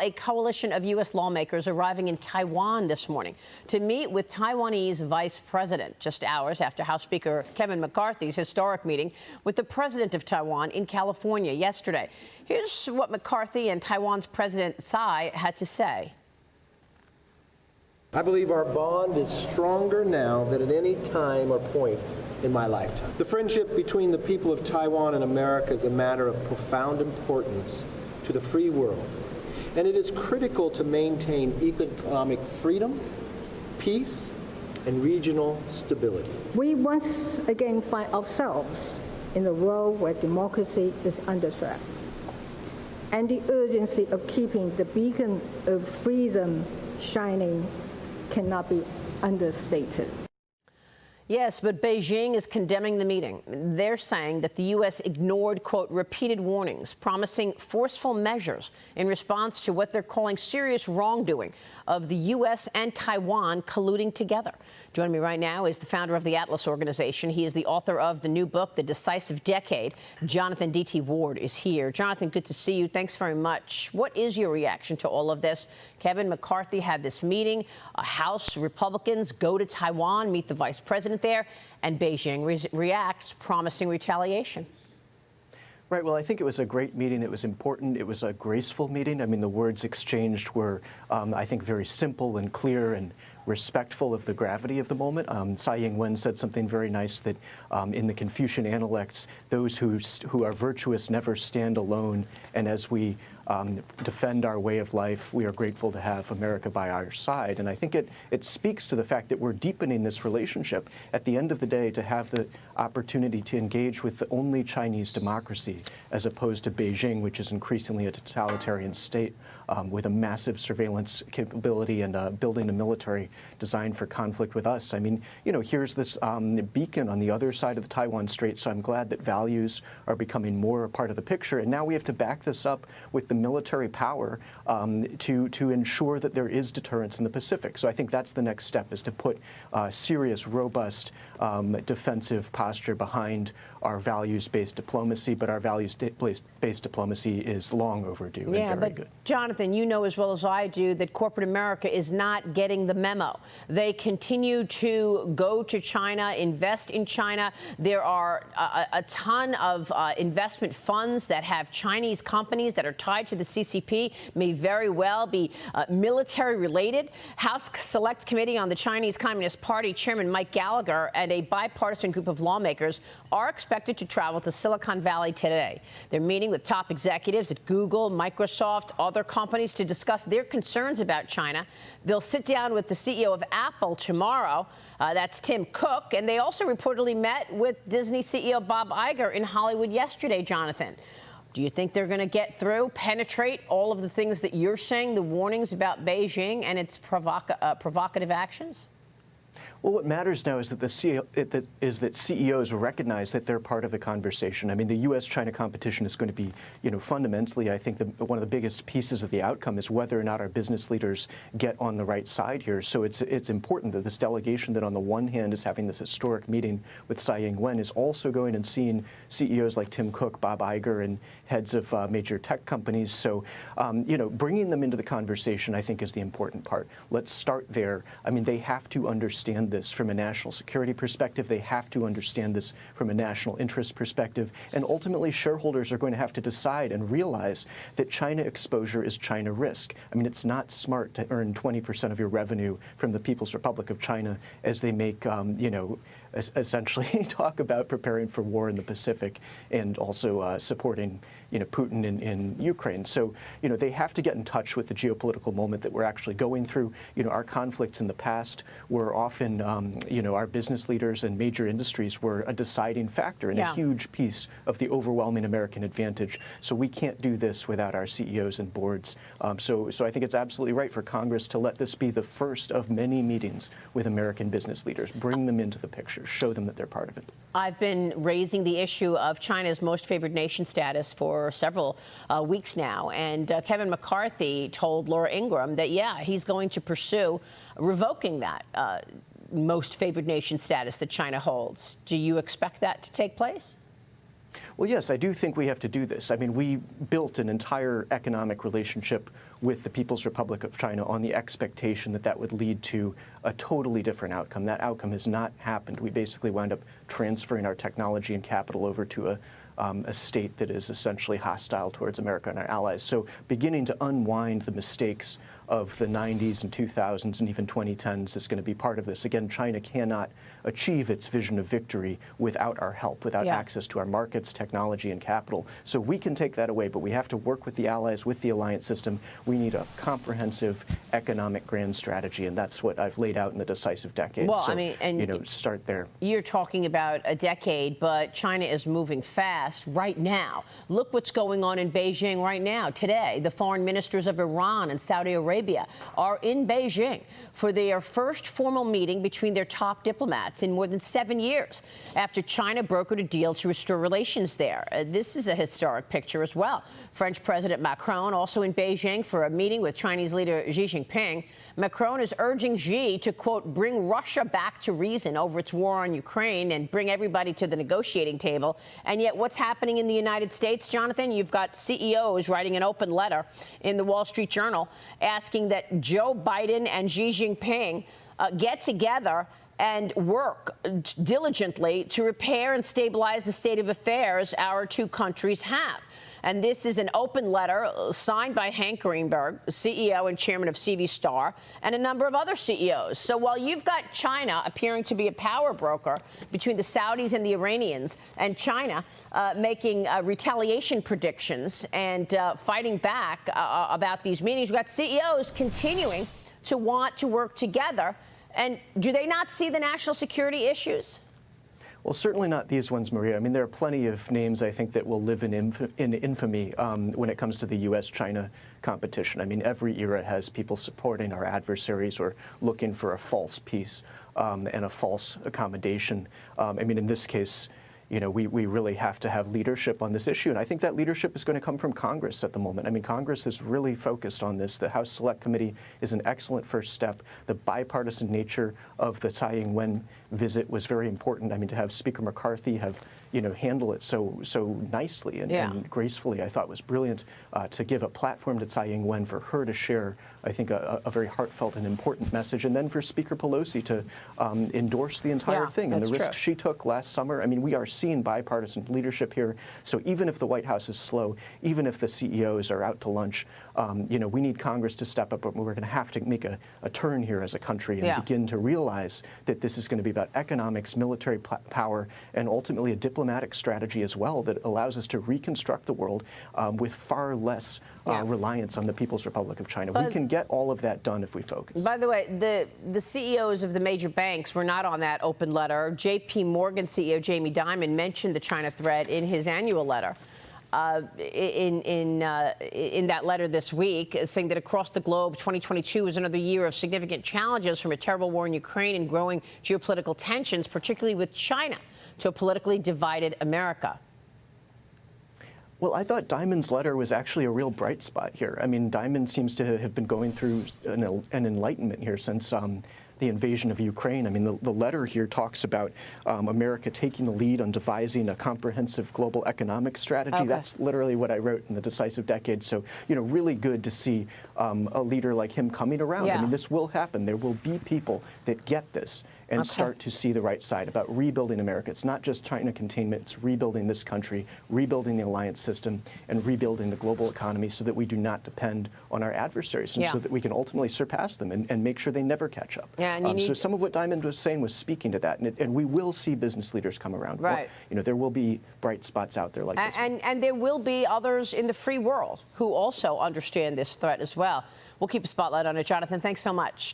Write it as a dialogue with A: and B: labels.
A: A coalition of U.S. lawmakers arriving in Taiwan this morning to meet with Taiwanese vice president, just hours after House Speaker Kevin McCarthy's historic meeting with the president of Taiwan in California yesterday. Here's what McCarthy and Taiwan's President Tsai had to say.
B: I believe our bond is stronger now than at any time or point in my lifetime. The friendship between the people of Taiwan and America is a matter of profound importance to the free world. And it is critical to maintain economic freedom, peace, and regional stability.
C: We once again find ourselves in a world where democracy is under threat. And the urgency of keeping the beacon of freedom shining cannot be understated.
A: Yes, but Beijing is condemning the meeting. They're saying that the U.S. ignored, quote, repeated warnings, promising forceful measures in response to what they're calling serious wrongdoing of the U.S. and Taiwan colluding together. Joining me right now is the founder of the Atlas Organization. He is the author of the new book, The Decisive Decade. Jonathan D.T. Ward is here. Jonathan, good to see you. Thanks very much. What is your reaction to all of this? Kevin McCarthy had this meeting. House Republicans go to Taiwan, meet the vice president there, and Beijing reacts, promising retaliation.
D: Right. Well, I think it was a great meeting. It was important. It was a graceful meeting. I mean, the words exchanged were, I think, very simple and clear and respectful of the gravity of the moment. Tsai Ing-wen said something very nice that in the Confucian Analects, those who are virtuous never stand alone. And as we defend our way of life, we are grateful to have America by our side. And I think it speaks to the fact that we're deepening this relationship. At the end of the day, to have the opportunity to engage with the only Chinese democracy, as opposed to Beijing, which is increasingly a totalitarian state with a massive surveillance capability and building a military designed for conflict with us. I mean, you know, here's this beacon on the other side of the Taiwan Strait, so I'm glad that values are becoming more a part of the picture. And now we have to back this up with the military power to ensure that there is deterrence in the Pacific. So I think that's the next step, is to put serious, robust defensive posture behind our values-based diplomacy. But our values-based diplomacy is long overdue and very good.
A: Jonathan, you know as well as I do that corporate America is not getting the memo. They continue to go to China, invest in China. There are a ton of investment funds that have Chinese companies that are tied to the CCP, may very well be military related. House Select Committee on the Chinese Communist Party Chairman Mike Gallagher and a bipartisan group of lawmakers are expected to travel to Silicon Valley today. They're meeting with top executives at Google, Microsoft, other companies to discuss their concerns about China. They'll sit down with the CEO of Apple tomorrow. That's Tim Cook. And they also reportedly met with Disney CEO Bob Iger in Hollywood yesterday, Jonathan. Do you think they're going to get through, penetrate all of the things that you're saying, the warnings about Beijing and its provocative actions?
D: Well, what matters now is that CEOs recognize that they're part of the conversation. I mean, the U.S.-China competition is going to be, you know, fundamentally, I think one of the biggest pieces of the outcome is whether or not our business leaders get on the right side here. So it's important that this delegation that on the one hand is having this historic meeting with Tsai Ing-wen is also going and seeing CEOs like Tim Cook, Bob Iger, and heads of major tech companies. So, you know, bringing them into the conversation, I think, is the important part. Let's start there. I mean, they have to understand this from a national security perspective. They have to understand this from a national interest perspective. And ultimately, shareholders are going to have to decide and realize that China exposure is China risk. I mean, it's not smart to earn 20% of your revenue from the People's Republic of China as they make, you know, essentially talk about preparing for war in the Pacific and also supporting, you know, Putin in Ukraine. So, you know, they have to get in touch with the geopolitical moment that we're actually going through. You know, our conflicts in the past were often, you know, our business leaders and major industries were a deciding factor and a huge piece of the overwhelming American advantage. So we can't do this without our CEOs and boards. So I think it's absolutely right for Congress to let this be the first of many meetings with American business leaders. Bring them into the picture. Show them that they're part of it.
A: I've been raising the issue of China's most favored nation status for several weeks now. And Kevin McCarthy told Laura Ingraham that, yeah, he's going to pursue revoking that most favored nation status that China holds. Do you expect that to take place?
D: Well, yes, I do think we have to do this. I mean, we built an entire economic relationship with the People's Republic of China on the expectation that that would lead to a totally different outcome. That outcome has not happened. We basically wound up transferring our technology and capital over to a state that is essentially hostile towards America and our allies. So beginning to unwind the mistakes of the 90s and 2000s and even 2010s is going to be part of this. Again, China cannot achieve its vision of victory without our help, without access to our markets, technology, and capital. So we can take that away, but we have to work with the allies, with the alliance system. We need a comprehensive economic grand strategy, and that's what I've laid out in the decisive decade.
A: Well,
D: so,
A: I mean, and
D: start there.
A: You're talking about a decade, but China is moving fast right now. Look what's going on in Beijing right now. Today, the foreign ministers of Iran and Saudi Arabia are in Beijing for their first formal meeting between their top diplomats in more than 7 years after China brokered a deal to restore relations there. This is a historic picture as well. French President Macron also in Beijing for a meeting with Chinese leader Xi Jinping. Macron is urging Xi to, quote, bring Russia back to reason over its war on Ukraine and bring everybody to the negotiating table. And yet what's happening in the United States, Jonathan? You've got CEOs writing an open letter in the Wall Street Journal asking that Joe Biden and Xi Jinping get together and work diligently to repair and stabilize the state of affairs our two countries have. And this is an open letter signed by Hank Greenberg, CEO and chairman of CV Star, and a number of other CEOs. So while you've got China appearing to be a power broker between the Saudis and the Iranians, and China making retaliation predictions and fighting back about these meetings, we've got CEOs continuing to want to work together. And do they not see the national security issues?
D: Well, certainly not these ones, Maria. I mean, there are plenty of names, I think, that will live in infamy when it comes to the U.S.-China competition. I mean, every era has people supporting our adversaries or looking for a false peace and a false accommodation. I mean, in this case, you know, we really have to have leadership on this issue. And I think that leadership is going to come from Congress at the moment. I mean, Congress is really focused on this. The House Select Committee is an excellent first step. The bipartisan nature of the Tsai Ing-wen visit was very important. I mean, to have Speaker McCarthy handle it so nicely and gracefully, I thought was brilliant. To give a platform to Tsai Ing-wen for her to share, I think, a very heartfelt and important message. And then for Speaker Pelosi to endorse the entire thing and the risk she took last summer. I mean, we are seeing bipartisan leadership here. So even if the White House is slow, even if the CEOs are out to lunch, we need Congress to step up. But we're going to have to make a turn here as a country and begin to realize that this is going to be about economics, military power, and ultimately a diplomatic strategy as well that allows us to reconstruct the world with far less reliance on the People's Republic of China. We can get all of that done if we focus.
A: By the way, the CEOs of the major banks were not on that open letter. J.P. Morgan CEO Jamie Dimon mentioned the China threat in his annual letter. In that letter this week, saying that across the globe, 2022 is another year of significant challenges, from a terrible war in Ukraine and growing geopolitical tensions, particularly with China, to a politically divided America.
D: Well, I thought Dimon's letter was actually a real bright spot here. I mean, Dimon seems to have been going through an enlightenment here since the invasion of Ukraine. I mean, the letter here talks about America taking the lead on devising a comprehensive global economic strategy. Okay. That's literally what I wrote in the decisive decade. So, really good to see a leader like him coming around. I mean, this will happen. There will be people that get this and start to see the right side about rebuilding America. It's not just China containment, it's rebuilding this country, rebuilding the alliance system, and rebuilding the global economy so that we do not depend on our adversaries and so that we can ultimately surpass them and make sure they never catch up. So some of what Dimon was saying was speaking to that, and we will see business leaders come around.
A: Right.
D: There will be bright spots out there like this.
A: And there will be others in the free world who also understand this threat as well. We'll keep a spotlight on it. Jonathan, thanks so much.